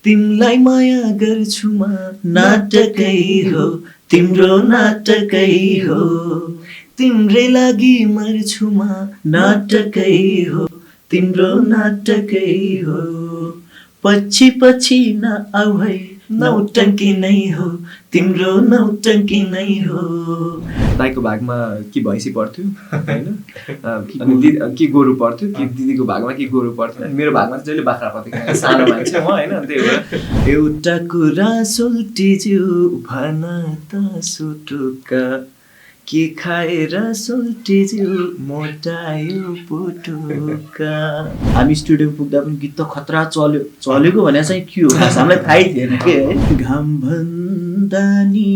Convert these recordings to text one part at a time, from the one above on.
तिमलाई माया गर्छु म नाटकै हो तिम्रो नाटकै हो तिम्रै लागि मर्छु म नाटकै हो तिम्रो नाटकै हो पछि पछि नआउ है नौटंकी नै हो तिम्रो नौटंकी नै हो। दाइको भागमा कि भैँसी पर्थ्यो होइन अनि कि गोरु पर्थ्यो कि दिदीको भागमा कि गोरु पर्थ्यो अनि मेरो भागमा जहिले बाख्रा पर्थ्यो सानो मान्छे म होइन त्यही भएर एउटा कुरा सोल्टिज्यू भन त सुटुक्का के खाएर सोल्टिज्यू मोटायो पुटुक्का। हामी स्टुडियो पुग्दा पनि गीत त खतरा चलेको भने चाहिँ के हो हामीलाई थाहै थिएन के है। घाम भन्दा नि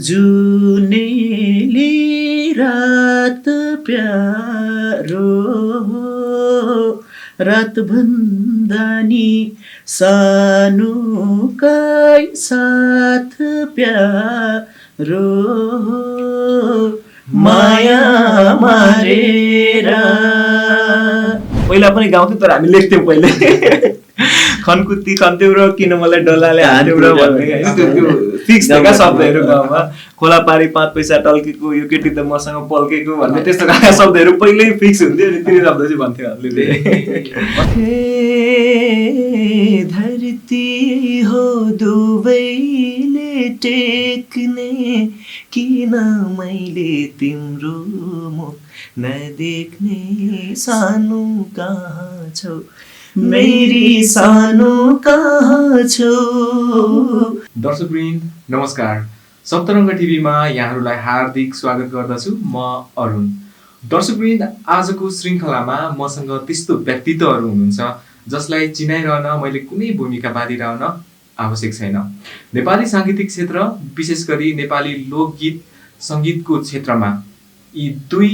जुनेली रात प्यारो रात भन्दा नि सानुकै साथ प्यारो माया मारेर पहिला पनि गाउँथ्यौँ तर हामी लेख्थ्यौँ पहिले खनकुत्ती खन्थ्यौँ र किन मलाई डल्लाले हान्थ्यौँ र भन्ने त्यो फिक्स थियो क्या शब्दहरू गाउँमा। खोला पारी 5 पैसा टल्केको यो केटी त मसँग पल्केको भन्ने त्यस्तो खालका शब्दहरू पहिल्यै फिक्स हुन्थ्यो अनि तिनी शब्द चाहिँ भन्थ्यो हामीले। धरती हो दुवैले टेक्ने किन मैले तिम्रो मुख नदेख्ने सानो कहाँ छौ मेरी सानो कहाँ छौ। दर्शकवृन्द नमस्कार, सप्तरङ्ग टिभीमा यहाँहरूलाई हार्दिक स्वागत गर्दछु। म अरुण। दर्शकवृन्द आजको श्रृङ्खलामा मसँग त्यस्तो व्यक्तित्वहरू हुनुहुन्छ जसलाई चिनाइरहन मैले कुनै भूमिका बाँधिरहन आवश्यक छैन। नेपाली साङ्गीतिक क्षेत्र विशेष गरी नेपाली लोकगीत सङ्गीतको क्षेत्रमा यी दुई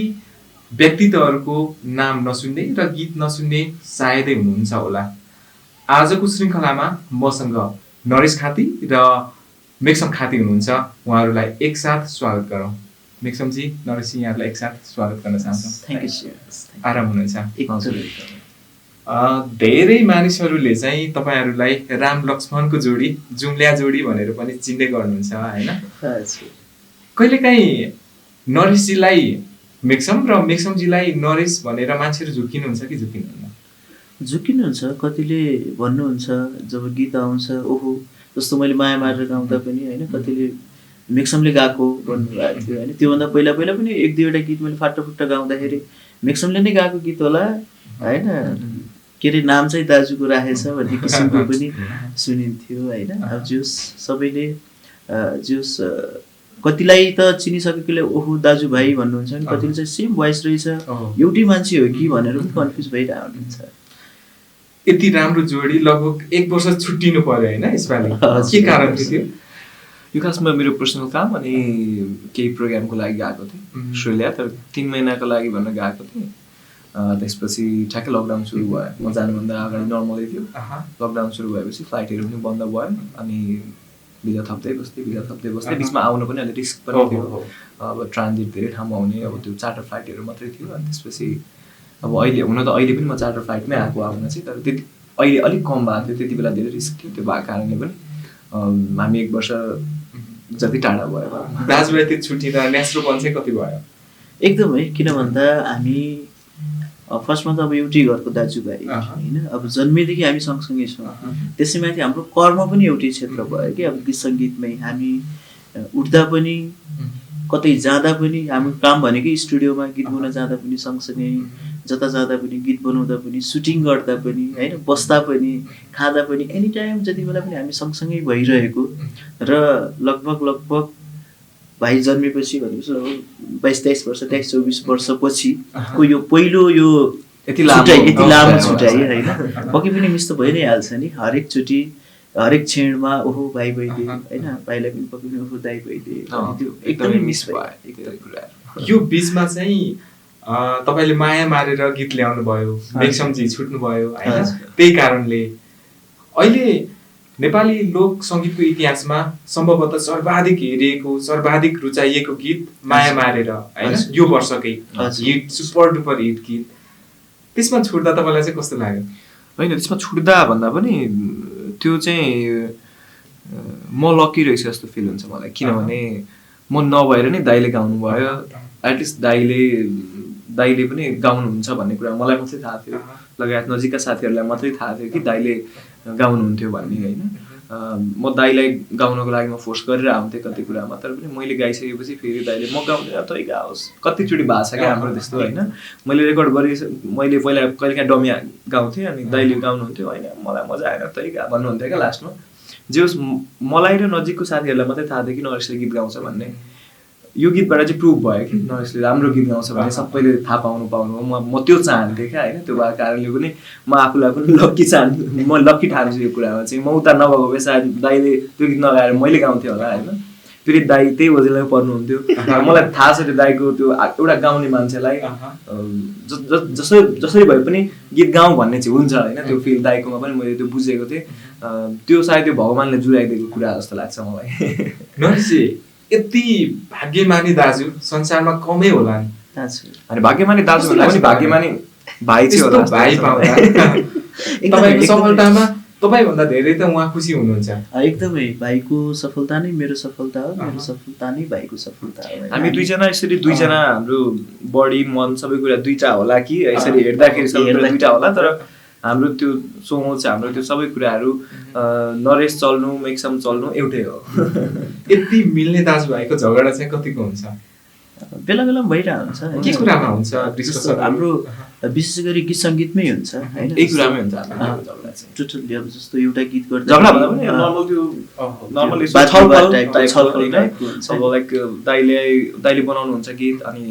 व्यक्तित्वहरूको नाम नसुन्ने र गीत नसुन्ने सायदै हुनुहुन्छ होला। आजको श्रृङ्खलामा मसँग नरेश खाती र मेक्सम खाती हुनुहुन्छ। उहाँहरूलाई एकसाथ स्वागत गरौँ। मेक्समजी, नरेशजी, यहाँहरूलाई एकसाथ स्वागत गर्न चाहन्छौँ। Thank you. आराम हुनुहुन्छ? धेरै मानिसहरूले चाहिँ तपाईँहरूलाई राम लक्ष्मणको जोडी, जुम्ल्या जोडी भनेर पनि चिन्ने गर्नुहुन्छ होइन। कहिलेकाहीँ नरेशजीलाई मेक्सम र मेक्समजीलाई नरेश भनेर मान्छेहरू झुक्किनुहुन्छ कि झुक्किनुहुन्न? झुक्किनुहुन्छ। कतिले भन्नुहुन्छ जब गीत आउँछ ओहो जस्तो मैले माया मारेर गाउँदा पनि होइन कतिले मेक्समले गाएको भन्नुभएको थियो होइन। त्योभन्दा पहिला पहिला पनि 1-2वटा गीत मैले फाटोफुट्टा गाउँदाखेरि मेक्समले नै गाएको गीत होला होइन। के अरे नाम चाहिँ दाजुको राखेछ भन्ने किसिमको पनि सुनिन्थ्यो होइन। अब जोस् सबैले जोस् कतिलाई त चिनिसकेकोले ओहो दाजुभाइ भन्नुहुन्छ नि, कतिले चाहिँ सेम भोइस रहेछ एउटै मान्छे हो कि भनेर पनि कन्फ्युज भइरहेको हुन्छ। यति राम्रो जोडी लगभग 1 वर्ष छुट्टिनु पर्यो होइन यसपालि, के कारण थियो? यो खासमा मेरो पर्सनल काम अनि केही प्रोग्रामको लागि गएको थिएँ अस्ट्रेलिया, तर 3 महिनाको लागि भनेर गएको थिएँ। त्यसपछि ठ्याक्कै लकडाउन सुरु भयो। म जानुभन्दा अगाडि नर्मलै थियो। लकडाउन सुरु भएपछि फ्लाइटहरू पनि बन्द भयो अनि भिजा थप्दै बस्दै बिचमा आउनु पनि अलिक रिस्क पनि थियो। अब ट्रान्जिट धेरै ठाउँमा आउने, अब त्यो चार्टर फ्लाइटहरू मात्रै थियो। अनि त्यसपछि अब अहिले हुन त अहिले पनि म चार्टर फ्लाइटमै आएको आउन चाहिँ, तर त्यति अहिले अलिक कम भएको थियो। त्यति बेला धेरै रिस्क थियो, त्यो भएको कारणले पनि हामी 1 वर्ष जति टाढा भयो। दाजुभाइ त्यो छुट्टिँदा न्यास्रोपन चाहिँ कति भयो? एकदमै, किन भन्दा हामी फर्स्टमा त अब एउटै घरको दाजुभाइ होइन। अब जन्मेदेखि हामी सँगसँगै छौँ। त्यसैमाथि हाम्रो कर्म पनि एउटै क्षेत्र भयो कि अब गीत सङ्गीतमै हामी उठ्दा पनि कतै जाँदा पनि हाम्रो काम भनेकै स्टुडियोमा गीत गाउन जाँदा पनि सँगसँगै, जता जाँदा पनि गीत बनाउँदा पनि, सुटिङ गर्दा पनि होइन, बस्दा पनि, खाँदा पनि, एनी टाइम जति बेला पनि हामी सँगसँगै भइरहेको। र लगभग भाइ जन्मेपछि भनेपछि 22-23 वर्ष 23-24 वर्षपछि को यो पहिलो यो यति लामो छुट्याइ होइन। पक्कै पनि मिस त भइ नै हाल्छ नि हरेकचोटि हरेक क्षणमा ओहो भाइ भइदिए होइन। भाइलाई पनि पक्कै पनि ओहो दाइ भइदिए, त्यो एकदमै मिस भयो। यो बिचमा चाहिँ तपाईँले माया मारेर गीत ल्याउनु भयो, मेक्समजी छुट्नु भयो होइन। त्यही कारणले अहिले नेपाली लोक सङ्गीतको इतिहासमा सम्भवतः सर्वाधिक हेरिएको, सर्वाधिक रुचाइएको गीत माया मारेर होइन, यो वर्षकै हिट, सुपर डुपर हिट गीत। त्यसमा छुट्दा तपाईँलाई चाहिँ कस्तो लाग्यो? होइन त्यसमा छुट्दा भन्दा पनि त्यो चाहिँ म लकी रहेछु जस्तो फिल हुन्छ मलाई, किनभने म नभएर नि दाइले गाउनु भयो। एटलिस्ट दाइले पनि गाउनुहुन्छ भन्ने कुरा मलाई मात्रै थाहा थियो, लगायत नजिकका साथीहरूलाई मात्रै थाहा थियो कि दाइले गाउनुहुन्थ्यो भन्ने होइन। म दाइलाई गाउनको लागि म फोर्स गरेर आउँथेँ कति कुरामा, तर पनि मैले गाइसकेपछि फेरि दाइले म गाउँदैन तै गाओस्, कतिचोटि भएको छ क्या हाम्रो त्यस्तो होइन। मैले रेकर्ड मैले पहिला कहिलेकाहीँ डमिया गाउँथेँ अनि दाइले गाउनुहुन्थ्यो, होइन मलाई मजा आएन तै गा भन्नुहुन्थ्यो क्या लास्टमा। जे होस् मलाई र नजिकको साथीहरूलाई मात्रै थाहा थियो कि नरेशले गीत गाउँछ भन्ने। यो गीतबाट चाहिँ प्रुभ भयो कि नरेशले राम्रो गीत गाउँछ भने सबैले थाहा पाउनु म त्यो चाहन्थेँ क्या होइन। त्यो भएको कारणले पनि म आफूलाई पनि म लक्की ठान्छु यो कुरामा चाहिँ। म उता नभएको भए सायद दाइले त्यो गीत नगाएर मैले गाउँथेँ होला होइन। फेरि दाइ त्यही ओजेलमै पर्नुहुन्थ्यो। मलाई थाहा छ त्यो दाइको त्यो एउटा गाउने मान्छेलाई जसरी भए पनि गीत गाउँ भन्ने चाहिँ हुन्छ होइन, त्यो फिल दाइकोमा पनि मैले त्यो बुझेको थिएँ। त्यो सायद त्यो भगवान्ले जुराइदिएको कुरा जस्तो लाग्छ मलाई। नरेशजी यति भाग्यमानी दाजु संसारमा कमै होला नि। अनि भाग्यमानी दाजु भन्दा पनि भाग्यमानी भाइ चाहिँ होला। भाइ पाउँदा तपाईँको सफलतामा तपाईँभन्दा धेरै त उहाँ खुसी हुनुहुन्छ। एकदमै भाइको सफलता नै मेरो सफलता हो, मेरो सफलता नै भाइको सफलता हो। हामी दुईजना यसरी दुईजना हाम्रो बडी मन सबै कुरा दुईटा होला कि यसरी हेर्दाखेरि सबै कुरा दुईटा होला, तर हाम्रो त्यो सोच हाम्रो त्यो सबै कुराहरू नरेश चल्नु मेक्सम चल्नु एउटै हो। यति मिल्ने दाजुभाइको झगडा चाहिँ कतिको हुन्छ? बेला बेला भइरहेको हुन्छ। के कुरामा हुन्छ डिस्कसन? हाम्रो विशेष गरी गीत सङ्गीतमै हुन्छ होइन, यही कुरामै हुन्छ हाम्रो झगडा चाहिँ। टोटली अब जस्तो एउटा गीत गर्दा झगडा भन्दा पनि नर्मल त्यो नर्मल छलफल टाइपको हुन्छ। अब लाइक दाइले बनाउनुहुन्छ गीत अनि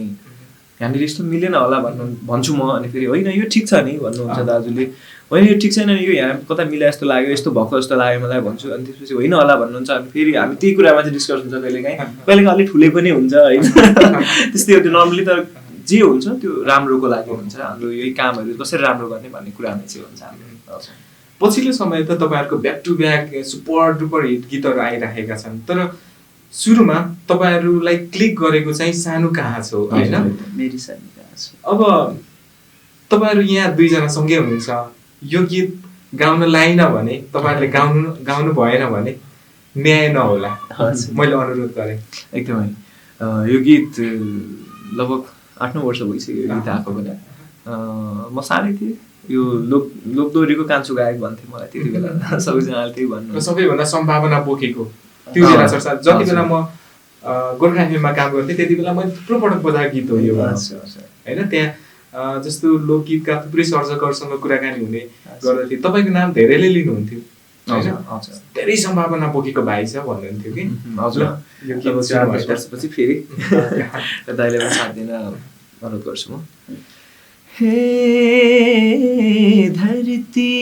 यहाँनिर यस्तो मिलेन होला भन्छु म, अनि फेरि होइन यो ठिक छ नि भन्नुहुन्छ दाजुले, होइन यो ठिक छैन यो यहाँ कता मिले जस्तो लाग्यो, यस्तो भएको जस्तो लाग्यो मलाई भन्छु, अनि त्यसपछि होइन होला भन्नुहुन्छ। अनि फेरि हामी त्यही कुरामा चाहिँ डिस्कस हुन्छ, कहिलेकाहीँ अलिक ठुलै पनि हुन्छ होइन। त्यस्तै हो त्यो नर्मली, तर जे हुन्छ त्यो राम्रोको लागि हुन्छ। हाम्रो यही कामहरू कसरी राम्रो गर्ने भन्ने कुरामा चाहिँ हुन्छ हाम्रो। पछिल्लो समय त तपाईँहरूको back to back super duper hit गीतहरू आइराखेका छन्, तर सुरुमा तपाईँहरूलाई क्लिक गरेको चाहिँ सानो कहाँ छ होइन? मेरी सानो कहाँ छ। अब तपाईँहरू यहाँ दुईजना सँगै हुनुहुन्छ, यो गीत गाउन लाइन भने तपाईँहरूले गाउनु भएन भने न्याय नहोला, मैले अनुरोध गरेँ। एकदमै यो गीत लगभग 8-9 वर्ष भइसक्यो यो गीत आएको पनि। म सानै थिएँ, यो लोकदोहोरीको कान्छो गायक भन्थे मलाई त्यति बेला, सबैजनाले त्यही भन्नु। सबैभन्दा सम्भावना बोकेको त्यो बेला चर्चा, जति बेला म गोर्खा एफएममा काम गर्थेँ त्यति बेला मैले थुप्रो पटक बजाएको गीत हो यो होइन। त्यहाँ जस्तो लोकगीतका थुप्रै सर्जकहरूसँग कुराकानी हुने गर्दथे, तपाईँको नाम धेरैले लिनुहुन्थ्यो होइन, धेरै सम्भावना बोकेको भाइ छ भन्नुहुन्थ्यो कि। हजुर यो गीत 4 वर्षपछि फेरि दाइले पनि साथ दिन अनुरोध गर्छु म। हे धरती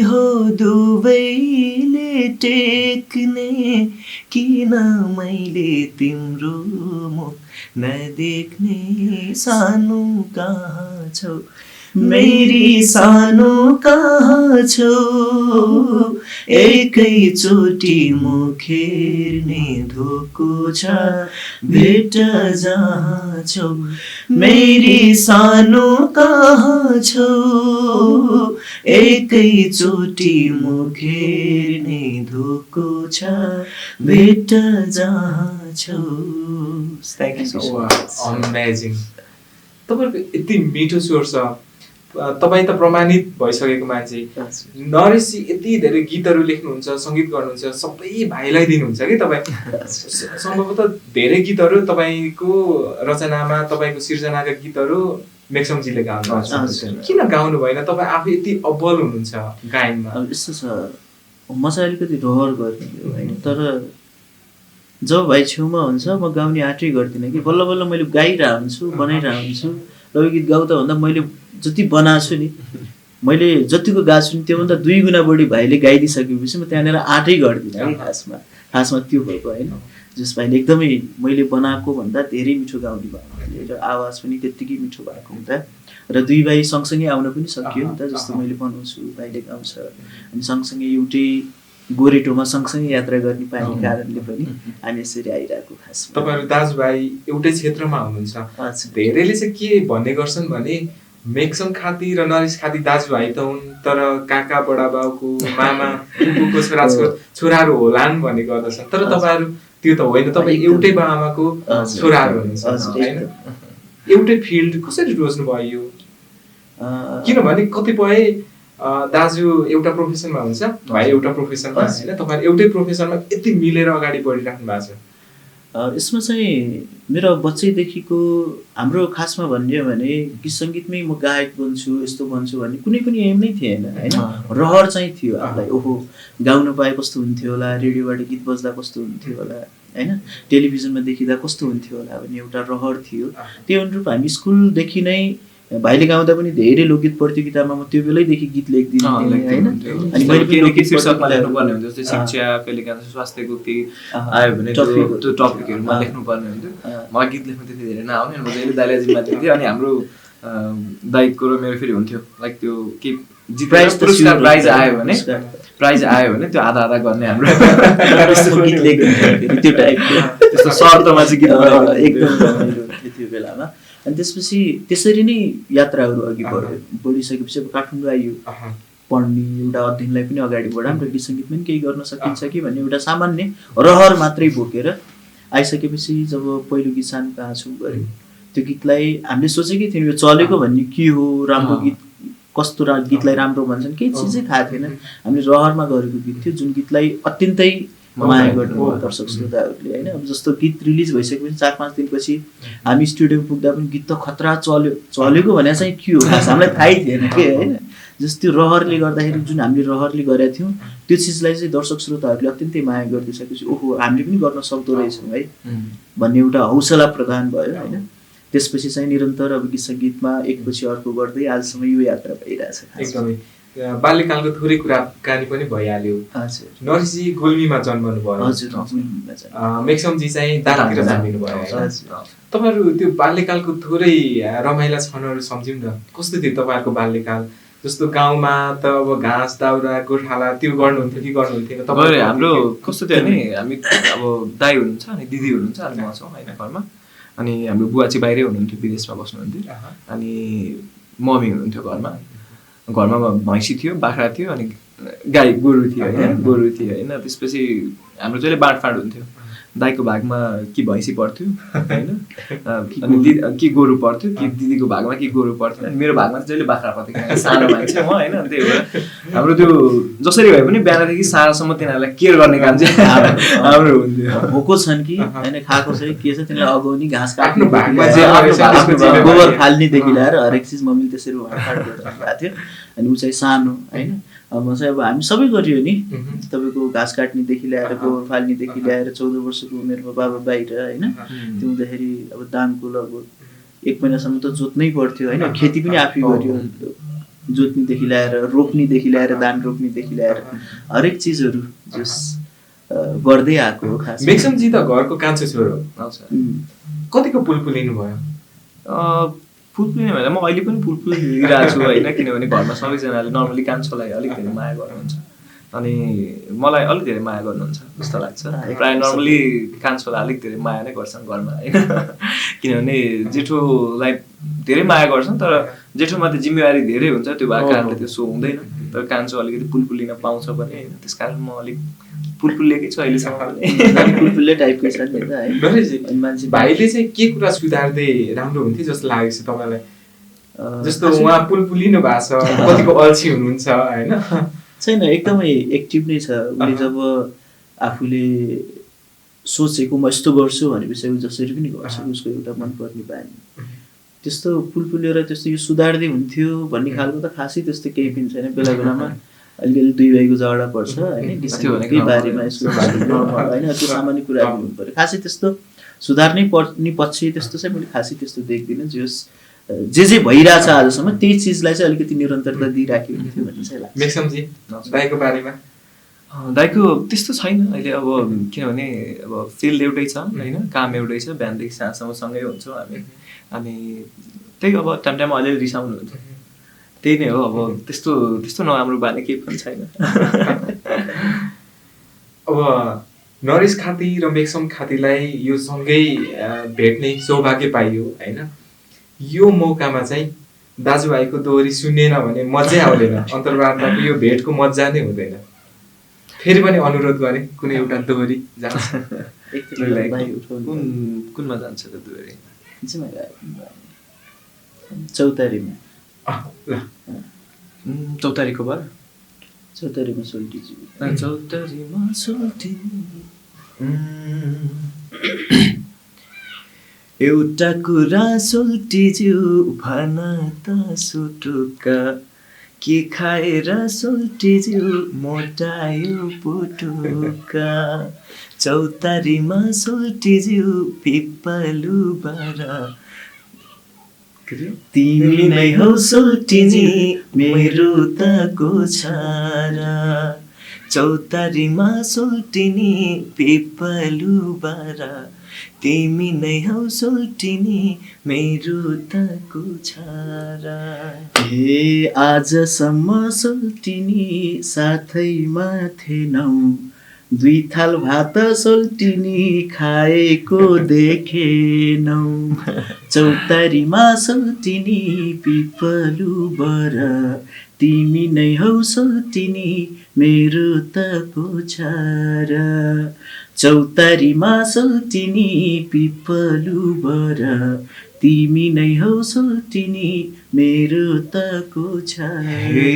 हो दुवैले टेक्ने, किन मैले तिम्रो मुख नदेख्ने, सानो कहाँ छौ मेरी सानो कहाँ छौ, एकैचोटि मुख हेर्ने धोको छ, भेट जहाँ छौ मेरी सानो कहाँ छौ, एकैचोटि मुख हेर्ने धोको छ, भेट जहाँ छौ। Thank you so much, amazing. तपाईँहरूको यति मिठो स्वर छ, तपाईँ त प्रमाणित भइसकेको मान्छे। नरेशजी यति धेरै गीतहरू लेख्नुहुन्छ, सङ्गीत गर्नुहुन्छ, सबै भाइलाई दिनुहुन्छ कि तपाईँ। सम्भवतः धेरै गीतहरू तपाईँको रचनामा, तपाईँको सिर्जनाका गीतहरू मेक्समजीले गाउनुहुन्छ, किन गाउनु भएन? तपाईँ आफै यति अब्बल हुनुहुन्छ गायनमा। यस्तो छ, म चाहिँ अलिकति रहर गर्दिनँ होइन, तर जब भाइ छेउमा हुन्छ म गाउने आँटै गर्दिनँ कि। बल्ल बल्ल मैले गाइरहेको हुन्छु, बनाइरहेको हुन्छु, र यो गीत गाउँदा भन्दा मैले जति बनाएको छु नि, मैले जतिको गाएको छु नि त्योभन्दा 2 गुणा बढी भाइले गाइदिइसकेपछि म त्यहाँनिर आँटै गर्दिनँ कि। खासमा त्यो भएको होइन, जस भाइले एकदमै मैले बनाएको भन्दा धेरै मिठो गाउने भयो र आवाज पनि त्यत्तिकै मिठो भएको हुँदा र 2 भाइ सँगसँगै आउन पनि सकियो नि त। जस्तो मैले बनाउँछु, भाइले गाउँछ, अनि सँगसँगै एउटै गोरेटोमा सँगसँगै यात्रा गर्ने पाइने कारणले पनि हामी यसरी आइरहेको। खास तपाईँहरू दाजुभाइ एउटै क्षेत्रमा हुनुहुन्छ। धेरैले चाहिँ के भन्ने गर्छन् भने मेक्सम खाती र नरेश खाती दाजुभाइ त हुन्, तर काका बडाबाउको मामा फुपूको छोराहरू होलान् भन्ने गर्दछन्। तर तपाईँहरू त्यो त होइन, तपाईँ एउटै बाबाको छोराहरू हुनुहुन्छ होइन। एउटै फिल्ड कसरी रोज्नु भयो यो? किनभने कतिपय दाजु एउटा प्रोफेसनमा हुन्छ, भाइ एउटा प्रोफेसनमा होइन, तपाईँहरू एउटै प्रोफेसनमा यति मिलेर अगाडि बढिराख्नु भएको छ। यसमा चाहिँ मेरो बच्चैदेखिको हाम्रो खासमा भन्ने हो भने गीत सङ्गीतमै म गायक बन्छु यस्तो बन्छु भन्ने कुनै पनि एम नै थिएन होइन। रहर चाहिँ थियो आफूलाई, ओहो गाउन पाए कस्तो हुन्थ्यो होला, रेडियोबाट गीत बज्दा कस्तो हुन्थ्यो होला होइन, टेलिभिजनमा देखिँदा कस्तो हुन्थ्यो होला भन्ने एउटा रहर थियो। त्यो अनुरूप हामी स्कुलदेखि नै भाइले गाउँदा पनि धेरै लोकगीत प्रतियोगितामा म त्यो बेलैदेखि गीत लेख्दिनँ होइन। अनि मैले पनि लोकगीत शीर्षकमा लेख्नुपर्ने हुन्थ्यो, जस्तै शिक्षा कहिले काहीँ स्वास्थ्यको केही आयो भने त्यो टपिकहरूमा लेख्नुपर्ने हुन्थ्यो। मलाई गीत लेख्नु त्यति धेरै नआउने, म जहिले दाइलाई जिम्मा दिन्थेँ। अनि हाम्रो दाइको र मेरो फेरि हुन्थ्यो लाइक त्यो के पुरस्कार प्राइज आयो भने त्यो आधा आधा गर्ने हाम्रो गीत लेख्दिनँ त्यो टाइपको त्यस्तो शर्तमा चाहिँ गीत एकदम त्यो बेलामा। अनि त्यसपछि त्यसरी नै यात्राहरू अघि बढिसकेपछि अब काठमाडौँ आइयो पढ्ने, एउटा अध्ययनलाई पनि अगाडि बढाऊँ र गीत सङ्गीत पनि केही गर्न सकिन्छ कि भन्ने एउटा सामान्य रहर मात्रै बोकेर आइसकेपछि जब पहिलो गीत सानो कहाँ छु गऱ्यो, त्यो गीतलाई हामीले सोचेकै थियौँ यो चलेको भन्ने के हो, राम्रो गीत कस्तो गीतलाई राम्रो भन्छन् केही चिजै थाहा थिएन। हामीले रहरमा गरेको गीत थियो जुन गीतलाई अत्यन्तै माया गर्नुभयो दर्शक श्रोताहरूले होइन। अब जस्तो गीत रिलिज भइसकेपछि 4-5 दिनपछि हामी स्टुडियोमा पुग्दा पनि गीत त खतरा चलेको भने चाहिँ के हो हामीलाई थाहै थिएन कि होइन। जस्तो रहरले गर्दाखेरि जुन हामीले रहरले गरेका थियौँ त्यो चिजलाई चाहिँ दर्शक श्रोताहरूले अत्यन्तै माया गरिदिइसकेपछि ओहो हामीले पनि गर्न सक्दो रहेछौँ है भन्ने एउटा हौसला प्रदान भयो होइन। त्यसपछि चाहिँ निरन्तर अब गीत सङ्गीतमा एकपछि अर्को गर्दै आजसम्म यो यात्रा भइरहेछ। एकदमै बाल्यकालको थोरै कुराकानी पनि भइहाल्यो। नरेशजी गुल्मीमा जन्मनु भयो, मेक्समजी चाहिँ दाङतिर जन्मिनु भयो। तपाईँहरू त्यो बाल्यकालको थोरै रमाइला क्षणहरू सम्झौँ न, कस्तो थियो तपाईँहरूको बाल्यकाल? जस्तो गाउँमा त अब घाँस दाउरा गोठाला त्यो गर्नुहुन्थ्यो कि गर्नुहुन्थेन? तपाईँ हाम्रो कस्तो थियो भने हामी अब दाइ हुनुहुन्छ अनि दिदी हुनुहुन्छ अनि म छौँ होइन घरमा। अनि हाम्रो बुवा चाहिँ बाहिरै हुनुहुन्थ्यो, विदेशमा बस्नुहुन्थ्यो। अनि मम्मी हुनुहुन्थ्यो घरमा भैँसी थियो, बाख्रा थियो, अनि गाई गोरु थियो होइन। त्यसपछि हाम्रो जहिले बाँडफाँड हुन्थ्यो, दाइको भागमा कि भैँसी पर्थ्यो होइन, अनि कि गोरु पर्थ्यो, कि दिदीको भागमा कि गोरु पर्थ्यो, अनि मेरो भागमा चाहिँ जहिले बाख्रा पर्थ्यो, सानो मान्छे म होइन। त्यही भएर हाम्रो त्यो जसरी भए पनि बिहानदेखि साँझसम्म तिनीहरूलाई केयर गर्ने काम चाहिँ हाम्रो हुन्थ्यो। भोको छन् कि होइन खाएको चाहिँ के छ तिनीहरूलाई अगाउनी घाँस काट्नु, गोबर फाल्नेदेखि लिएर हरेक चिज मम्मीले त्यसरी बाँडफाँड गरिरहनु भएको थियो। अनि ऊ चाहिँ सानो होइन, अब चाहिँ अब हामी सबै गरियो नि, तपाईँको घाँस काट्नेदेखि ल्याएर गोबर फाल्नेदेखि ल्याएर 14 वर्षको उमेरमा बाबा बाहिर होइन। त्यो हुँदाखेरि अब दाङको लगभग 1 महिनासम्म त जोत्नै पर्थ्यो होइन, खेती पनि आफै गरियो, जोत्नेदेखि ल्याएर रोप्नेदेखि ल्याएर धान रोप्नेदेखि ल्याएर हरेक चिजहरू जस गर्दै आएको हो। खास मेक्समजी त घरको कान्छो छोरो, कतिको पुलपुल लिनुभयो? फुलफुल भने म अहिले पनि फुलफुल लिइरहेको छु होइन, किनभने घरमा सबैजनाले नर्मली कान्छोलाई अलिक धेरै माया गर्नुहुन्छ अनि मलाई अलिक धेरै माया गर्नुहुन्छ जस्तो लाग्छ। प्रायः नर्मली कान्छोलाई अलिक धेरै माया नै गर्छन् घरमा होइन, किनभने जेठोलाई धेरै माया गर्छन् तर जेठोमा त जिम्मेवारी धेरै हुन्छ, त्यो भएको कारणले त्यो सो हुँदैन। तर कान्छो अलिकति फुलफुल लिन पाउँछ भने होइन, त्यस कारण म अलिक फुलफुल लिएकै छु अहिलेसम्म पनि। फुलफुलले टाइपको छ नि है। मान्छे भाइले चाहिँ के कुरा सुधार्दै राम्रो हुन्थ्यो जस्तो लागेको छ तपाईँलाई? जस्तो उहाँ पुलपुल लिनु भएको छ, कतिको अल्छी हुनुहुन्छ होइन? छैन, एकदमै एक्टिभ नै छ। उसले जब आफूले सोचेको म यस्तो गर्छु भनेपछि ऊ जसरी पनि गर्छ, उसको एउटा मनपर्ने बानी त्यस्तो फुलफुलेर त्यस्तो यो सुधार्दै हुन्थ्यो भन्ने खालको त खासै त्यस्तो केही पनि छैन। बेला बेलामा अलिकति दुई भाइको झगडा पर्छ होइन, त्यसकै बारेमा यसो होइन, त्यो सामान्य कुराहरू हुनु पऱ्यो। खासै त्यस्तो सुधार्नै पर्ने पक्ष त्यस्तो चाहिँ मैले खासै त्यस्तो देख्दिनँ। जे भइरहेछ आजसम्म त्यही चिजलाई चाहिँ अलिकति निरन्तरता दिइराखेको हुन्थ्यो भन्ने चाहिँ लाग्छ। मेक्समजी दाइको बारेमा? दाइको त्यस्तो छैन अहिले, अब किनभने अब फिल्ड एउटै छ होइन, काम एउटै छ, बिहानदेखि साँझसम्म सँगै हुन्छौँ हामी। अनि त्यही अब टाइम टाइममा अलिअलि रिसाउनुहुन्छ, त्यही नै हो। अब त्यस्तो नराम्रो बानी केही पनि छैन। अब नरेश खाती र मेक्सम खातीलाई यो सँगै भेट्ने सौभाग्य पाइयो होइन। यो मौकामा चाहिँ दाजुभाइको दोहोरी सुनेन भने मजै आउँदैन, अन्तर्वार्ताको यो भेटको मजा नै हुँदैन। फेरि पनि अनुरोध गरेँ कुनै एउटा दोहोरी जान्छ। कुनमा जान्छ त दोहोरी? चौतारीमा। ल चौतारीको भएर चौतारीमा सोल्टिजी। चौतारीमा सोल्टी एउटा कुरा सोल्टिज्यू भन त सुटुका, के खाएर सोल्टिज्यू मोटायो पुटुका। चौतारीमा सोल्टिज्यू पिपलु बारा, तिमी नै हौ सोल्टिनी मेरो तको छारा। चौतारीमा सोल्टिनी पिपलु बारा, तिमी नै हौ सोल्टिनी मेरो तको छारा। हे आजसम्म सोल्टिनी साथैमा थिएनौ, 2 थाल भात सोल्टिनी खाएको देखेनौ। चौतारीमा सोल्टिनी पिपलु बर, तिमी नै हौ सोल्टिनी मेरो तको छारा। चौतारीमा सोल्टिनी पिपलु बर, तिमी नै हौ सोल्टिनी मेरो तको छारा। हे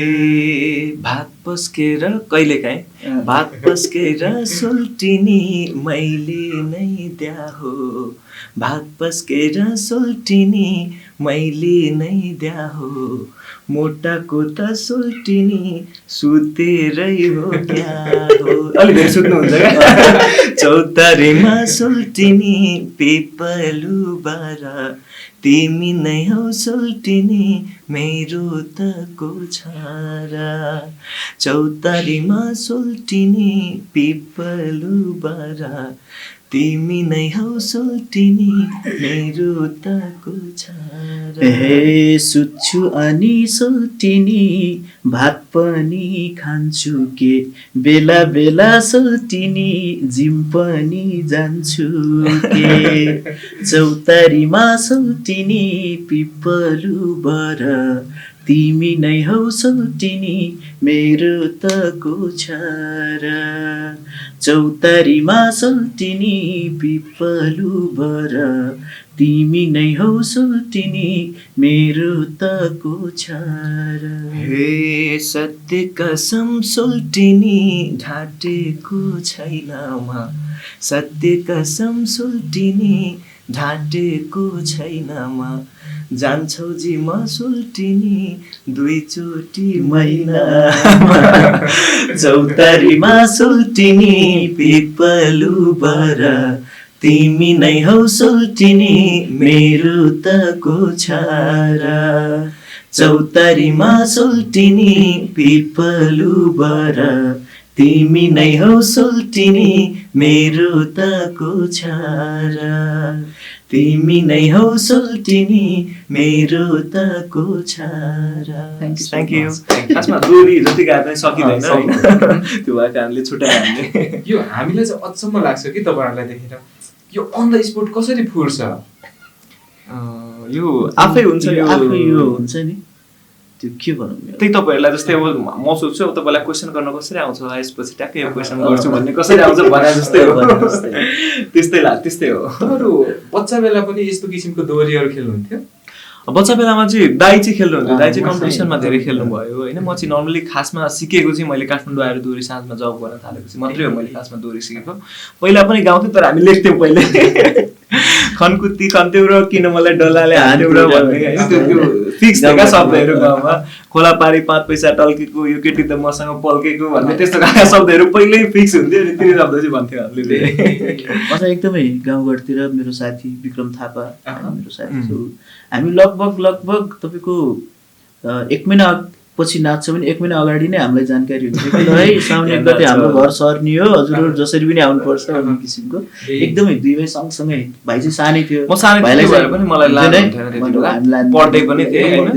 भात पस्केर कहिलेकाहीँ भात पस्केर सोल्टिनी मैले नै द्याहो, भात पस्केर सोल्टिनी मैले नै द्याहो। मोटाको त सोल्टिनी सुतेरै हो क्या हो। अलि धेरै सुत्नुहुन्छ क्या? चौतारीमा सोल्टिनी पिपलु बारा, तिमी नै हौ सोल्टिनी मेरो तको छारा। चौतारीमा सोल्टिनी पिपलु बारा, तिमी नै हौ सोल्टिनी मेरो तको छारा। हे सुत्छु अनि सोल्टिनी भात पनि खान्छु के, बेला बेला सोल्टिनी जिम पनि जान्छु के। चौतारीमा सोल्टिनी पिपलु बर, तिमी नै हौ सोल्टिनी मेरो तको छारा। चौतारीमा सोल्टिनी पिपलु बर, तिमी नै हौ सोल्टिनी मेरो तको छारा। हे सत्य कसम सोल्टिनी ढाँटेको छैनमा, सत्य कसम सोल्टिनी ढाँटेको छैनमा। जान्छौ जिमा सोल्टिनी 2 चोटि महिनामा। चौतारीमा सोल्टिनी पिपलु बर, तिमी नै हौ सोल्टिनी मेरो तको छारा। चौतारीमा सोल्टिनी पिपलु बर, तिमी नै हौ सोल्टिनी मेरो तको छारा। तिमी नै हौ सोल्टिनी मेरो तको छारा। Thank you. खासमा दोहोरी जति गाए पनि सकिँदैन होइन, त्यो भएको कारणले छुट्यायो हामीले। यो हामीलाई चाहिँ अचम्म लाग्छ कि तपाईँहरूलाई देखेर, यो अन द स्पोट कसरी फुर्छ? यो आफै हुन्छ, यो हुन्छ नि, त्यो के भनौँ, त्यही तपाईँहरूलाई जस्तै अब म सोध्छु अब तपाईँलाई क्वेसन गर्न कसरी आउँछ, यसपछि ट्याक्कै यो क्वेसन गर्छु भन्ने कसरी आउँछ भने जस्तै हो। त्यस्तै हो। तपाईँहरू बच्चा बेला पनि यस्तो किसिमको दोहोरीहरू खेल्नुहुन्थ्यो? बच्चा बेलामा चाहिँ दाइ चाहिँ खेल्नुहुन्थ्यो, दाइ चाहिँ कम्पिटिसनमा धेरै खेल्नुभयो होइन। म चाहिँ नर्मली खासमा सिकेको चाहिँ मैले काठमाडौँ आएर दोहोरी साँझमा जब गर्न थालेपछि मात्रै हो मैले खासमा दोहोरी सिकेको। पहिला पनि गाउँथ्यो तर हामी लेख्थ्यौँ पहिले, खनकुत्ती खन्थ्यौँ र किन मलाई डल्लाले हान्थ्यौँ र भन्ने होइन, त्यो फिक्स थियो क्या शब्दहरू गाउँमा। खोला पारी 5 पैसा टल्केको, यो केटी त मसँग पल्केको भन्ने त्यस्तो खालका शब्दहरू पहिल्यै फिक्स हुन्थ्यो नि, तिनी शब्द चाहिँ भन्थ्यो हामीले। म चाहिँ एकदमै गाउँघरतिर मेरो साथी विक्रम थापा मेरो साथी छु, हामी लगभग तपाईँको 1 महिना पछि नाच्छ भने 1 महिना अगाडि नै हामीलाई जानकारी हुन्छ कि ल है साउने गते हाम्रो घर सर्ने हो, हजुरहरू जसरी पनि आउनुपर्छ भन्ने किसिमको। एकदमै दुई भाइ सँगसँगै, भाइ चाहिँ सानै थियो, म सानै भएर पनि मलाई पढ्दै पनि थिएँ होइन,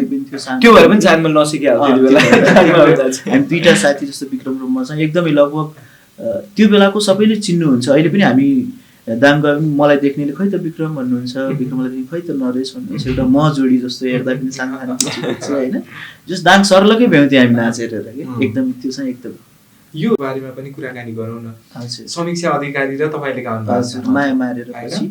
त्यो भएर पनि जानमा नसिकेको त्यति बेला। हामी 2टा साथी जस्तो विक्रम र म चाहिँ एकदमै लगभग त्यो बेलाको सबैले चिन्नुहुन्छ। अहिले पनि हामी दाम गए पनि मलाई देख्नेले खै त विक्रम भन्नुहुन्छ, विक्रमलाई देख्ने खै त नरेश भन्नुहुन्छ, एउटा म जोडी जस्तो हेर्दा पनि सानो सानो देख्छ होइन। जस दाङ सर्लकै भ्याउँथ्यो हामी नाचेर कि एकदम त्यो चाहिँ एकदम। यो बारेमा पनि कुराकानी गरौँ न। हजुर समीक्षा अधिकारी र तपाईँले गाउनु भएको छ माया मारेर पछि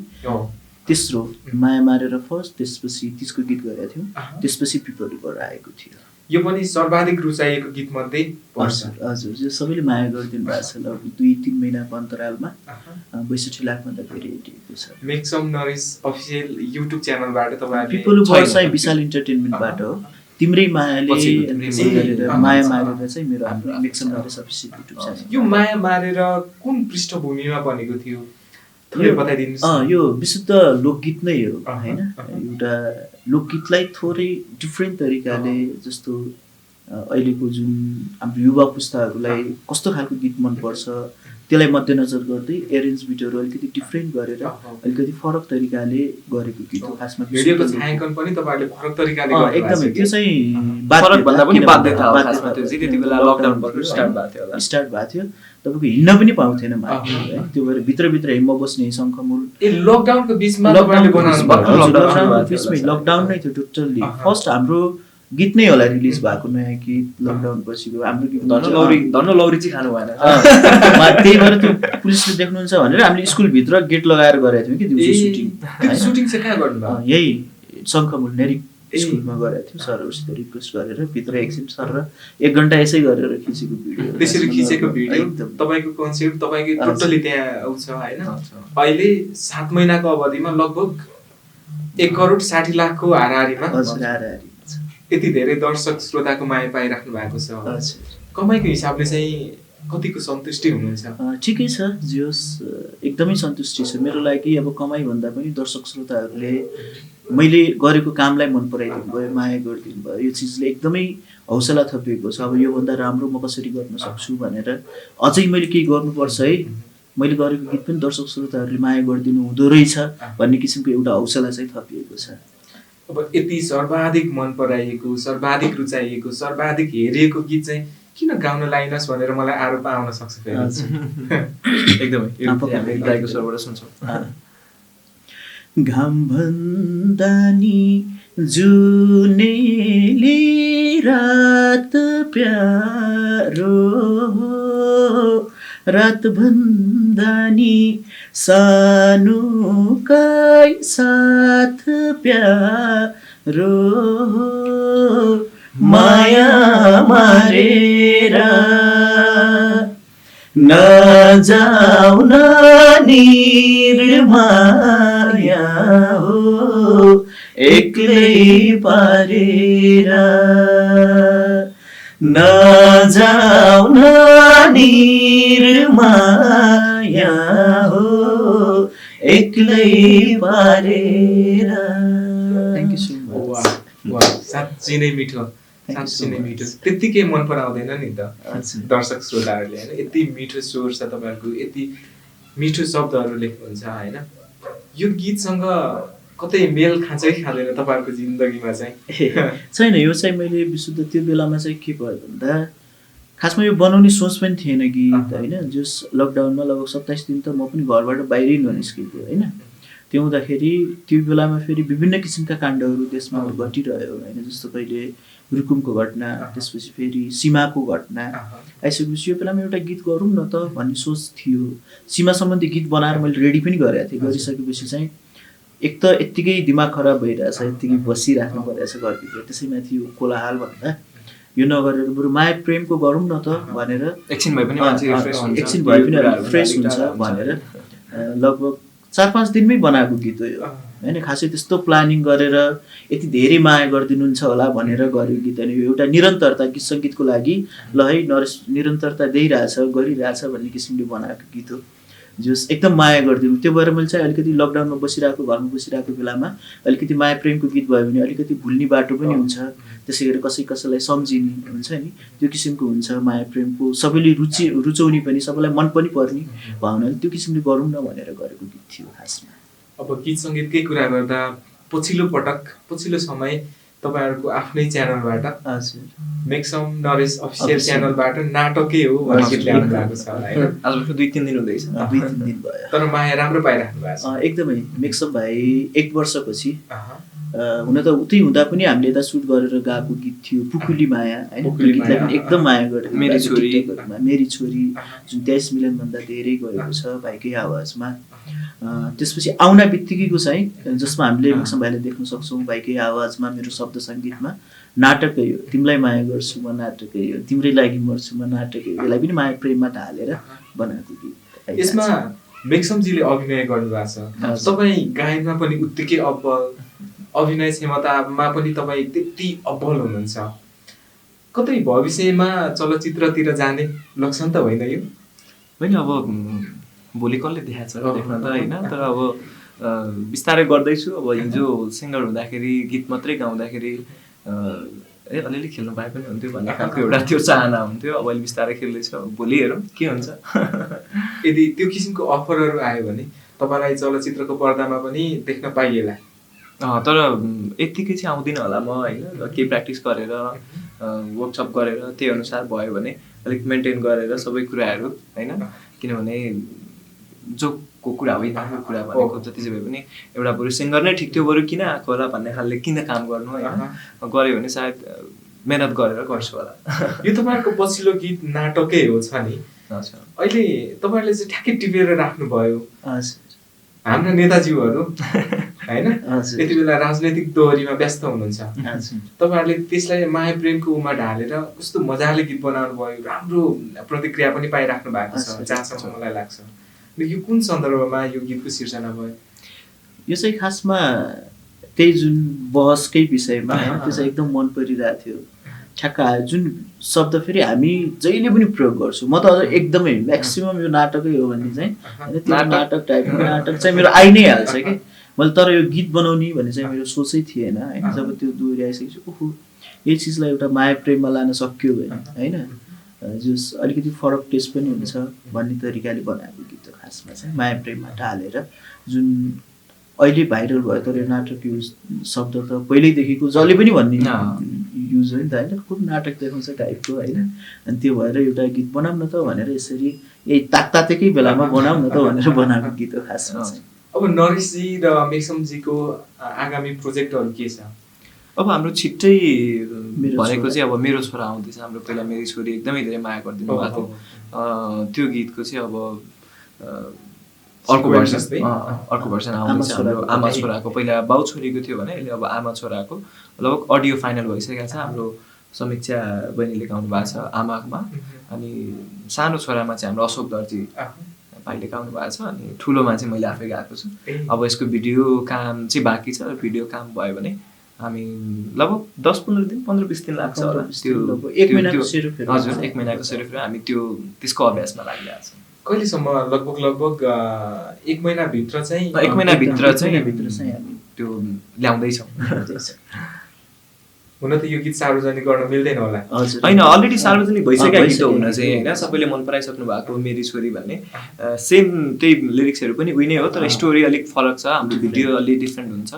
तेस्रो माया मारेर फर्स्ट, त्यसपछि तिजको गीत गरेका थियौँ, त्यसपछि पिपलीबाट आएको थियो। यो पनि सर्वाधिक रुचाइएको गीत मध्ये पर्छ। हजुर यो सबैले माया गरिदिनु भएको छ। लगभग 2-3 महिनाको अन्तरालमा 62 लाखभन्दा धेरै हेरिएको छ। मेक सम नरेश अफिसियल युट्युब च्यानलबाट तपाईँले पिपलुबाट चाहिँ विशाल इन्टरटेनमेन्टबाट हो। तिम्रै मायाले गरेर माया मारेर चाहिँ मेरो आफ्नो मेक सम नरेश अफिसियल युट्युब च्यानल। यो माया मारेर कुन पृष्ठभूमिमा बनेको थियो थोरै बताइदिनुहोस्। यो विशुद्ध लोकगीत नै हो होइन। एउटा लोकगीतलाई थोरै डिफ्रेन्ट तरिकाले, जस्तो अहिलेको जुन हाम्रो युवा पुस्ताहरूलाई कस्तो खालको गीत मनपर्छ त्यसलाई मध्यनजर गर्दै एरेन्ज बिटहरू अलिकति डिफ्रेन्ट गरेर अलिकति फरक तरिकाले गरेको गीत हो। खासमा भिडियोको छायाङ्कन पनि तपाईँले फरक तरिकाले गर्नुभएको छ। एकदमै त्यो चाहिँ फरक भन्दा पनि बाध्यता हो। खासमा त्यो चाहिँ त्यति बेला लकडाउन भएर स्टार्ट भएको थियो होला। स्टार्ट भएको थियो, तपाईँको हिँड्न पनि पाउँथेन मान्छे है। त्यो भएर भित्रभित्र हिँड्न बस्ने शङ्खमूल लकडाउनको बिचमा तपाईँले बनाउनु भएको। लकडाउन नै थियो टोटल्ली। फर्स्ट हाम्रो गीत नै होला रिलिज भएको नयाँ गीत लकडाउन पछिको हाम्रो गीत धन्न लौरी चाहिँ खानु भएन। त्यही भएर त्यो पुलिसले देख्नुहुन्छ भनेर हामीले स्कुलभित्र गेट लगाएर गरेको थियौँ कि दिउँसो सुटिङ। सुटिङ चाहिँ कहाँ गर्नुभयो? यही शङ्खमूल नेरिक स्कुलमा गरेको थियौँ। सरहरूसित रिक्वेस्ट गरेर भित्र एकछिन सर र 1 घन्टा यसै गरेर खिचेको भिडियो। त्यसरी खिचेको भिडियो तपाईँको कन्सेप्ट तपाईँको टोटली त्यहाँ आउँछ होइन। अहिले 7 महिनाको अवधिमा लगभग 1,60,00,000 को हाराहारीमा यति धेरै दर्शक श्रोताको माया पाइराख्नु भएको छ। कमाइको हिसाबले चाहिँ कतिको सन्तुष्टि हुनुहुन्छ? ठिकै छ, जियोस् एकदमै सन्तुष्टि छ मेरो लागि। अब कमाइ भन्दा पनि दर्शक श्रोताहरूले मैले गरेको कामलाई मन पराइदिनु भयो, माया गरिदिनु भयो। यो चिजले एकदमै हौसला थपिएको छ। अब योभन्दा राम्रो म कसरी गर्न सक्छु भनेर अझै मैले केही गर्नुपर्छ है। मैले गरेको गीत पनि दर्शक श्रोताहरूले माया गरिदिनु हुँदो रहेछ भन्ने किसिमको एउटा हौसला चाहिँ थपिएको छ। अब यति सर्वाधिक मन पराइएको, सर्वाधिक रुचाइएको, सर्वाधिक हेरिएको गीत चाहिँ किन गाउन लाइनस् भनेर मलाई आरोप आउन सक्छ फेरि। एकदमै हामी गाएको स्वरबाट सुन्छौँ। घाम भन्दा नि जुनेली रात प्यारो, रात भन्दा नि सानुकै साथ प्यारो, माया मारेर नजाउन निर्माया हो, एक्लै पारेर नजाउन निर्माया हो, एक्लै पारेर। Thank you so much. साँच्चै नै मिठो, साँच्चै नै मिठो। त्यत्तिकै मन पराउँदैन नि त दर्शक श्रोताहरूले होइन। यति मिठो स्वर छ तपाईँहरूको, यति मिठो शब्दहरू लेख्नुहुन्छ होइन। यो गीतसँग कतै मेल खाँचै खाँदैन तपाईँहरूको जिन्दगीमा चाहिँ? छैन, यो चाहिँ मैले विशुद्ध त्यो बेलामा चाहिँ के भयो भन्दा खासमा यो बनाउने सोच पनि थिएन गीत होइन। जस लकडाउनमा लगभग 27 दिन त म पनि घरबाट बाहिरै ननिस्केको होइन। त्यो हुँदाखेरि त्यो बेलामा फेरि विभिन्न किसिमका काण्डहरू देशमा घटिरह्यो होइन। जस्तो कहिले रुकुमको घटना, त्यसपछि फेरि सीमाको घटना आइसकेपछि यो बेलामा एउटा गीत गरौँ न त भन्ने सोच थियो। सीमा सम्बन्धी गीत बनाएर मैले रेडी पनि गरेको थिएँ। गरिसकेपछि चाहिँ एक त यत्तिकै दिमाग खराब भइरहेछ, यत्तिकै बसिराख्नु परिरहेछ घरभित्र, त्यसैमाथि यो कोलाहाल भन्दा यो नगरेर बरु माया प्रेमको गरौँ न त भनेर एकछिन भए पनि रिफ्रेस हुन्छ भनेर लगभग 4-5 दिनमै बनाएको गीत हो यो होइन। खासै त्यस्तो प्लानिङ गरेर यति धेरै माया गरिदिनुहुन्छ होला भनेर गरेको गीत होइन। यो एउटा निरन्तरता, गीत सङ्गीतको लागि ल है नरेश निरन्तरता दिइरहेछ गरिरहेछ भन्ने किसिमले बनाएको गीत हो। जस एकदम माया गरिदिनु। त्यो भएर मैले चाहिँ अलिकति लकडाउनमा बसिरहेको, घरमा बसिरहेको बेलामा अलिकति माया प्रेमको गीत भयो भने अलिकति भुल्ने बाटो पनि हुन्छ। त्यसै गरी कसैलाई सम्झिने हुन्छ नि, त्यो किसिमको हुन्छ। माया प्रेमको सबैले रुचाउने पनि, सबैलाई मन पनि पर्ने भावनाले त्यो किसिमले गरौँ न भनेर गरेको गीत थियो खासमा। अब गीत सङ्गीतकै कुरा गर्दा पछिल्लो समय तपाईँहरूको आफ्नै च्यानलबाट हजुर मेक्सम नरेश अफिसियल Official. च्यानलबाट नाटकै हो भनेर गीत ल्याउनु भएको छ होला होइन आजको 2-3 दिन हुँदैछ 2-3 दिन भयो तर माया राम्रो पाइराख्नु भएको छ एकदमै मेक्सअप भाइ 1 वर्षपछि अहँ। हुन त उतै हुँदा पनि हामीले यता सुट गरेर गएको गीत थियो पुकुली माया होइन पुकुली गीतलाई माया, पनि एकदम माया गरेको मेरी भाइको छोरी। टिकटकहरूमा मेरी छोरी जुन 23 मिलियनभन्दा धेरै गएको छ भाइकै आवाजमा त्यसपछि आउन बित्तिकैको चाहिँ जसमा हामीले मेक्सम भाइलाई देख्न सक्छौँ भाइकै आवाजमा मेरो शब्द सङ्गीतमा नाटकै हो तिमीलाई माया गर्छु म नाटकै हो तिम्रै लागि मर्छु म नाटकै हो यसलाई पनि माया प्रेममा ढालेर बनाएको गीत यसमा मेक्समजीले अभिनय गर्नुभएको छ हजुर। तपाईँ गायनमा पनि उत्तिकै अब्बल अभिनय क्षमतामा पनि तपाईँ त्यति अब्बल हुनुहुन्छ कतै भविष्यमा चलचित्रतिर जाने लक्षण त होइन यो होइन अब भोलि कसले देखाएको छ देख्न त होइन तर अब बिस्तारै गर्दैछु अब हिजो सिङ्गर हुँदाखेरि गीत मात्रै गाउँदाखेरि अलिअलि खेल्नु पाए पनि हुन्थ्यो भन्ने खालको एउटा त्यो चाहना हुन्थ्यो अब अहिले बिस्तारै खेल्दैछु अब भोलि हेरौँ के हुन्छ यदि त्यो किसिमको अफरहरू आयो भने तपाईँलाई चलचित्रको पर्दामा पनि देख्न पाइएला तर यत्तिकै चाहिँ आउँदिनँ होला म होइन केही प्र्याक्टिस गरेर वर्कसप गरेर त्यही अनुसार भयो भने अलिक मेन्टेन गरेर सबै कुराहरू होइन किनभने जोको कुरा होइन यो कुरा भनेको जति चाहिँ भए पनि एउटा बरु सिङ्गर नै ठिक थियो बरु किन आएको होला भन्ने खालले किन काम गर्नु होइन गऱ्यो भने सायद मेहनत गरेर गर्छु होला यो तपाईँहरूको पछिल्लो गीत नाटकै हो छ नि हजुर अहिले तपाईँहरूले चाहिँ ठ्याक्कै टिपेर राख्नुभयो हजुर हाम्रा नेताजीहरू होइन हजुर। यति बेला राजनैतिक दोहोरीमा व्यस्त हुनुहुन्छ हजुर तपाईँहरूले त्यसलाई माया प्रेमको उमा ढालेर कस्तो मजाले गीत बनाउनु भयो राम्रो प्रतिक्रिया पनि पाइराख्नु भएको छ हजुर। जहाँसम्म मलाई लाग्छ यो कुन सन्दर्भमा यो गीतको सिर्जना भयो यो चाहिँ खासमा त्यही जुन बहसकै विषयमा होइन त्यो चाहिँ एकदम मन परिरहेको थियो ठ्याक्क आयो जुन शब्द फेरि हामी जहिले पनि प्रयोग गर्छौँ म त अझ एकदमै म्याक्सिमम् यो नाटकै हो भन्ने चाहिँ होइन त्यो नाटक टाइपको नाटक चाहिँ मेरो आइ नै हाल्छ कि मैले तर यो गीत बनाउने भन्ने चाहिँ मेरो सोचै थिएन होइन जब त्यो दोहोरी आइसकेपछि ओहो यही चिजलाई एउटा माया प्रेममा लान सक्यो भने होइन जस अलिकति फरक टेस्ट पनि हुन्छ भन्ने तरिकाले बनाएको गीत हो खासमा चाहिँ माया प्रेममा ढालेर जुन अहिले भाइरल भयो तर यो नाटक युज शब्द त पहिल्यैदेखिको जसले पनि भन्ने युज हो नि त होइन खुब नाटक देखाउँछ टाइपको होइन अनि त्यो भएर एउटा गीत बनाऊँ न त भनेर यसरी यही ताकतातेकै बेलामा बनाऊँ न त भनेर बनाएको गीत हो खासमा चाहिँ अब नरेशजी र मेक्समजीको आगामी प्रोजेक्टहरू के छ अब हाम्रो छिट्टै मेरो भनेको छोरा। चाहिँ अब मेरो छोरा आउँदैछ हाम्रो पहिला मेरी छोरी एकदमै धेरै माया गरिदिनु भएको थियो त्यो गीतको चाहिँ अब अर्को Sequence भर्सन जस्तै? अर्को भर्सन आउँदैछ हाम्रो आमा छोराको पहिला बाउ छोरीको थियो भने अहिले अब आमा छोराको लगभग अडियो फाइनल भइसकेको छ हाम्रो समीक्षा बहिनीले गाउनु भएको छ आमामा अनि सानो छोरामा चाहिँ हाम्रो अशोक दर्जी भाइले गाउनु भएको छ अनि ठुलोमा चाहिँ मैले आफै गाएको छु अब यसको भिडियो काम चाहिँ बाँकी छ भिडियो काम भयो भने हामी लगभग 10-15 दिन 15-20 दिन लाग्छ होला 15-20 दिन लगभग, एक महिनाको सेरोफेरो। हजुर 1 महिनाको सेरोफेरो हामी त्यो त्यसको अभ्यासमा लागिरहेको छ कहिलेसम्म लगभग 1 महिनाभित्र चाहिँ 1 महिनाभित्र चाहिँ हामी त्यो ल्याउँदैछौँ हुन त यो गीत सार्वजनिक गर्न मिल्दैन होला हजुर होइन अलरेडी सार्वजनिक भइसकेको गीत भइसकेको हुन चाहिँ होइन सबैले मन पराइसक्नु भएको मेरी छोरी भन्ने सेम त्यही लिरिक्सहरू पनि उही नै हो तर स्टोरी अलिक फरक छ हाम्रो भिडियो अलिक डिफ्रेन्ट हुन्छ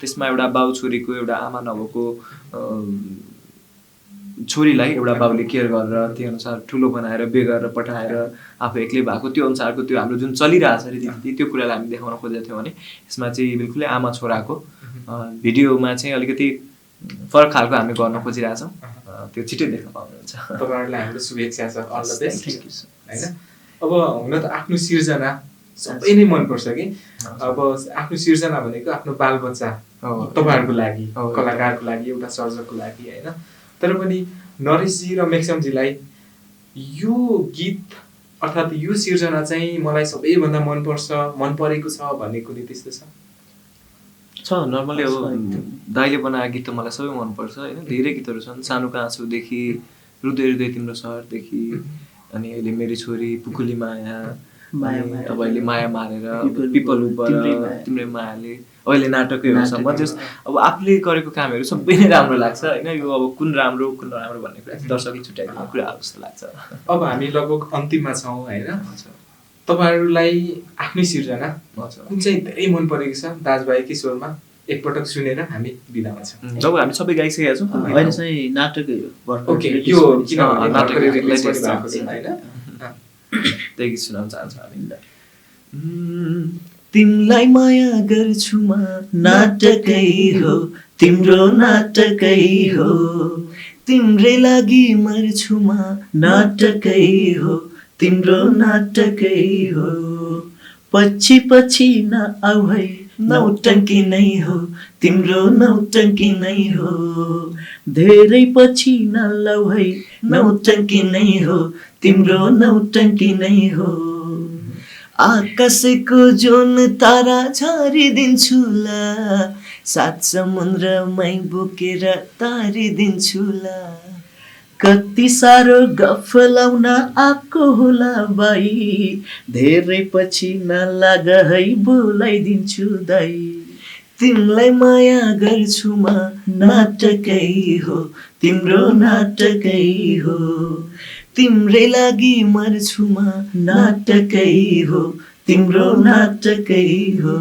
त्यसमा एउटा बाउ छोरीको एउटा आमा नभएको छोरीलाई एउटा बाउले केयर गरेर त्यही अनुसार ठुलो बनाएर बे गरेर पठाएर आफू एक्लै भएको त्यो अनुसारको त्यो हाम्रो जुन चलिरहेछ रीतिनीति त्यो कुरालाई हामी देखाउन खोजेको थियौँ भने यसमा चाहिँ बिल्कुलै आमा छोराको भिडियोमा चाहिँ अलिकति फरक खालको हामी गर्न खोजिरहेछौँ त्यो छिटै देख्न पाउनुहुन्छ तपाईँहरूलाई हाम्रो शुभेच्छा छ all the best Thank you, sir. होइन अब हुन त आफ्नो सिर्जना सबै नै मनपर्छ कि अब आफ्नो सिर्जना भनेको आफ्नो बालबच्चा तपाईँहरूको लागि कलाकारको लागि एउटा सर्जकको लागि होइन तर पनि नरेशजी र मेक्समजीलाई यो गीत अर्थात् यो सिर्जना चाहिँ मलाई सबैभन्दा मनपर्छ मन परेको छ भन्ने कुनै त्यस्तो छ नर्मली अब दाइले बनाएको गीत त मलाई सबै मनपर्छ होइन धेरै गीतहरू छन् सानोको आँसुदेखि हृदय हृदय तिम्रो सहरदेखि अनि अहिले मेरी छोरी पुकुली माया अब अहिले माया मारेर पिपल उपर तिम्रै मायाले अहिले नाटकहरूसम्म जस अब आफूले गरेको कामहरू सबै नै राम्रो लाग्छ होइन यो अब कुन राम्रो भन्ने कुरा दर्शकले छुट्याइदिने कुरा जस्तो लाग्छ अब हामी लगभग अन्तिममा छौँ होइन तपाईँहरूलाई आफ्नै सिर्जना कुन चाहिँ धेरै मन परेको छ दाजुभाइ किशोरमा एकपटक सुनेर हामी बिदा हुन्छौँ। जब हामी सबै गाइसकेका छौँ अहिले चाहिँ नाटकै हो भर्खर ओके, release यो पनि छ। किनभने नाटक भर्खरै रिलिज latest पनि भएको छ छ। होइन? त्यही गीत सुनाउन चाहन्छौँ हामी। तिमलाई माया गर्छु म नाटकै हो तिम्रो नाटकै हो तिम्रै लागि मर्छु म नाटकै हो तिम्रो नाटकै हो पछि पछि नआउ है नौटङ्की नै हो तिम्रो नौटङ्की नै हो धेरै पछि नलाउ है नौटङ्की नै हो तिम्रो नौटङ्की नै हो आकाशको जुन तारा झारिदिन्छु ला सात समुद्रमै बोकेर तारिदिन्छु ला कति साह्रो गफ लाउन आएको होला बाई धेरै पछि नलाग है बोलाइदिन्छु दाई तिमीलाई माया गर्छु म नाटकै हो तिम्रो नाटकै हो तिम्रै लागि मर्छु म नाटकै हो तिम्रो नाटकै हो।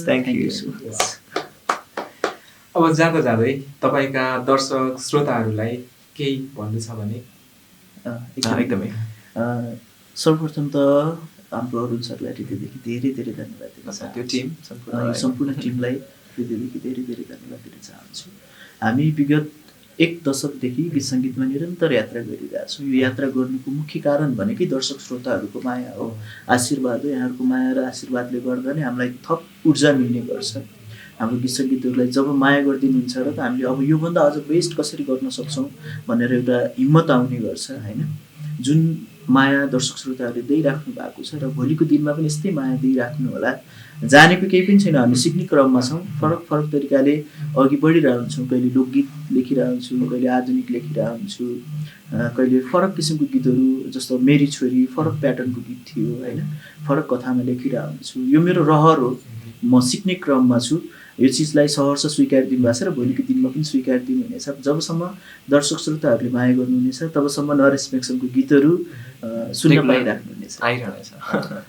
Thank you. अब जाँदा जाँदै तपाईँका दर्शक श्रोताहरूलाई केही भन्नु छ भने? एकदमै सर्वप्रथम त हाम्रो अरुण सरलाई हृदयदेखि धेरै धेरै धन्यवाद दिन चाहन्छु। त्यो टिम यो सम्पूर्ण टिमलाई हृदयदेखि धेरै धेरै धन्यवाद दिन चाहन्छु। हामी विगत 1 दशकदेखि गीत सङ्गीतमा निरन्तर यात्रा गरिरहेछौँ। यो यात्रा गर्नुको मुख्य कारण भनेकै दर्शक श्रोताहरूको माया हो, आशीर्वाद हो। यहाँहरूको माया र आशीर्वादले गर्दा नै हामीलाई थप ऊर्जा मिल्ने गर्छ। हाम्रो गीत सङ्गीतहरूलाई जब माया गरिदिनुहुन्छ र त हामीले अब योभन्दा अझ बेस्ट कसरी गर्न सक्छौँ भनेर एउटा हिम्मत आउने गर्छ होइन। जुन माया दर्शक श्रोताहरूले दिइराख्नु भएको छ र भोलिको दिनमा पनि यस्तै माया दिइराख्नु होला। जानेको केही पनि छैन, हामी सिक्ने क्रममा छौँ। फरक फरक तरिकाले अघि बढिरहन्छौँ। कहिले लोकगीत लेखिरहन्छु, कहिले आधुनिक लेखिरहन्छु, कहिले फरक किसिमको गीतहरू जस्तो मेरी छोरी फरक प्याटर्नको गीत थियो होइन, फरक कथामा लेखिरहन्छु। यो मेरो रहर हो, म सिक्ने क्रममा छु। यो चिजलाई सहर्ष स्वीकार दिनुभएको छ र भोलिको दिनमा पनि स्वीकार दिनुहुनेछ। जबसम्म दर्शक श्रोताहरूले माया गर्नुहुनेछ तबसम्म नरेश मेक्सनको गीतहरू सुन्न पाइराख्नुहुनेछ, आइरहनेछ।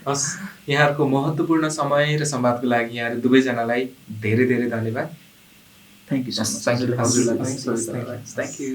हस्, यहाँहरूको महत्त्वपूर्ण समय र संवादको लागि यहाँहरू दुवैजनालाई धेरै धेरै धन्यवाद। Thank you so much. Thank you. हजुरलाई पनि Thank you. Thank you.